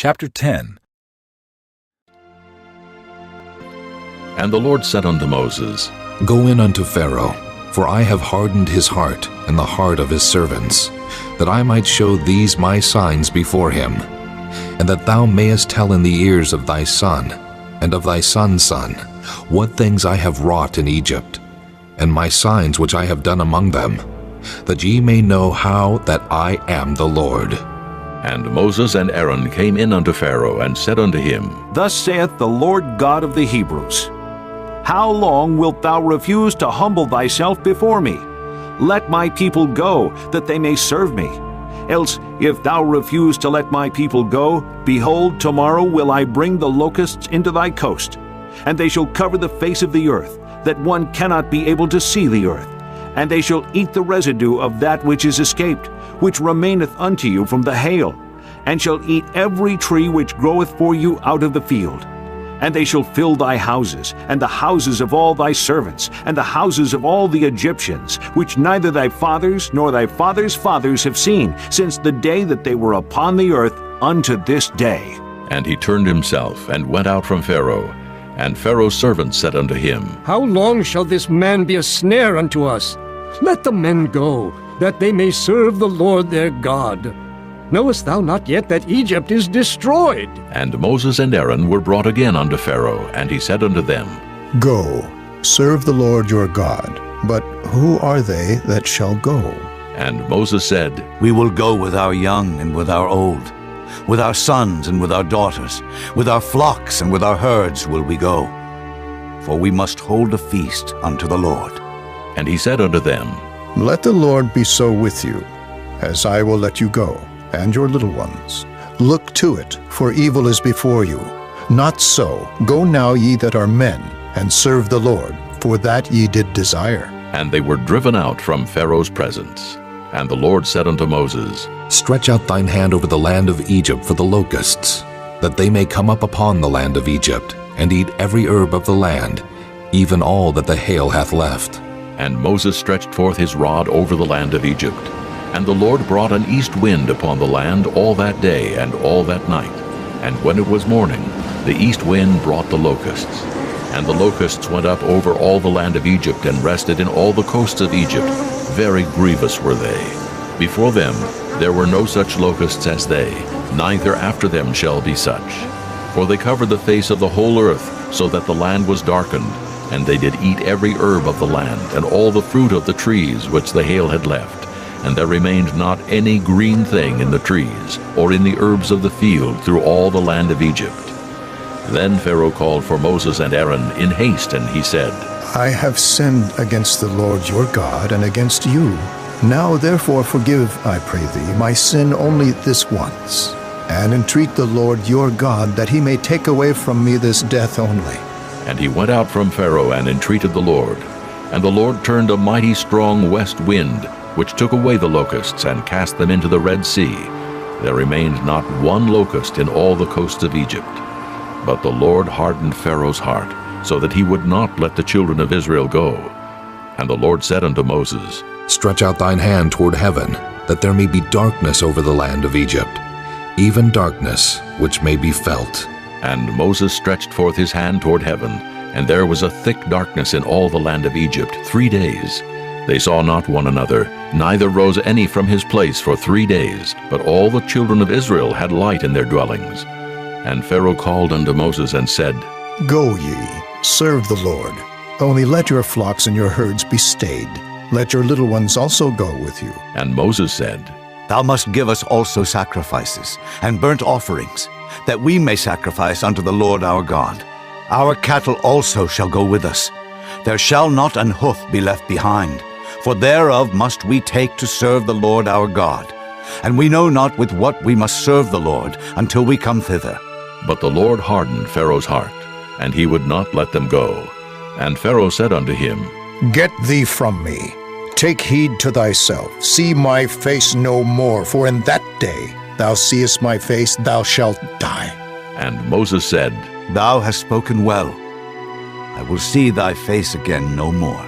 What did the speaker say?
Chapter 10. And the Lord said unto Moses, Go in unto Pharaoh, for I have hardened his heart and the heart of his servants, that I might show these my signs before him, and that thou mayest tell in the ears of thy son, and of thy son's son, what things I have wrought in Egypt, and my signs which I have done among them, that ye may know how that I am the Lord. And Moses and Aaron came in unto Pharaoh, and said unto him, Thus saith the Lord God of the Hebrews, How long wilt thou refuse to humble thyself before me? Let my people go, that they may serve me. Else, if thou refuse to let my people go, behold, tomorrow will I bring the locusts into thy coast, and they shall cover the face of the earth, that one cannot be able to see the earth. And they shall eat the residue of that which is escaped, which remaineth unto you from the hail, and shall eat every tree which groweth for you out of the field. And they shall fill thy houses, and the houses of all thy servants, and the houses of all the Egyptians, which neither thy fathers nor thy fathers' fathers have seen, since the day that they were upon the earth unto this day. And he turned himself, and went out from Pharaoh. And Pharaoh's servants said unto him, How long shall this man be a snare unto us? Let the men go, that they may serve the Lord their God. Knowest thou not yet that Egypt is destroyed? And Moses and Aaron were brought again unto Pharaoh, and he said unto them, Go, serve the Lord your God. But who are they that shall go? And Moses said, We will go with our young and with our old, with our sons and with our daughters, with our flocks and with our herds will we go. For we must hold a feast unto the Lord. And he said unto them, Let the Lord be so with you, as I will let you go, and your little ones. Look to it, for evil is before you. Not so. Go now, ye that are men, and serve the Lord, for that ye did desire. And they were driven out from Pharaoh's presence. And the Lord said unto Moses, Stretch out thine hand over the land of Egypt for the locusts, that they may come up upon the land of Egypt, and eat every herb of the land, even all that the hail hath left. And Moses stretched forth his rod over the land of Egypt. And the Lord brought an east wind upon the land all that day and all that night. And when it was morning, the east wind brought the locusts. And the locusts went up over all the land of Egypt, and rested in all the coasts of Egypt. Very grievous were they. Before them there were no such locusts as they, neither after them shall be such. For they covered the face of the whole earth, so that the land was darkened. And they did eat every herb of the land, and all the fruit of the trees which the hail had left. And there remained not any green thing in the trees, or in the herbs of the field through all the land of Egypt. Then Pharaoh called for Moses and Aaron in haste, and he said, I have sinned against the Lord your God, and against you. Now therefore forgive, I pray thee, my sin only this once, and entreat the Lord your God, that he may take away from me this death only. And he went out from Pharaoh, and entreated the Lord. And the Lord turned a mighty strong west wind, which took away the locusts, and cast them into the Red Sea. There remained not one locust in all the coasts of Egypt. But the Lord hardened Pharaoh's heart, so that he would not let the children of Israel go. And the Lord said unto Moses, Stretch out thine hand toward heaven, that there may be darkness over the land of Egypt, even darkness which may be felt. And Moses stretched forth his hand toward heaven, and there was a thick darkness in all the land of Egypt 3 days. They saw not one another, neither rose any from his place for 3 days, but all the children of Israel had light in their dwellings. And Pharaoh called unto Moses and said, Go ye, serve the Lord. Only let your flocks and your herds be stayed. Let your little ones also go with you. And Moses said, Thou must give us also sacrifices and burnt offerings, that we may sacrifice unto the Lord our God. Our cattle also shall go with us. There shall not an hoof be left behind, for thereof must we take to serve the Lord our God. And we know not with what we must serve the Lord until we come thither. But the Lord hardened Pharaoh's heart, and he would not let them go. And Pharaoh said unto him, Get thee from me. Take heed to thyself. See my face no more, for in that day thou seest my face, thou shalt die. And Moses said, Thou hast spoken well. I will see thy face again no more.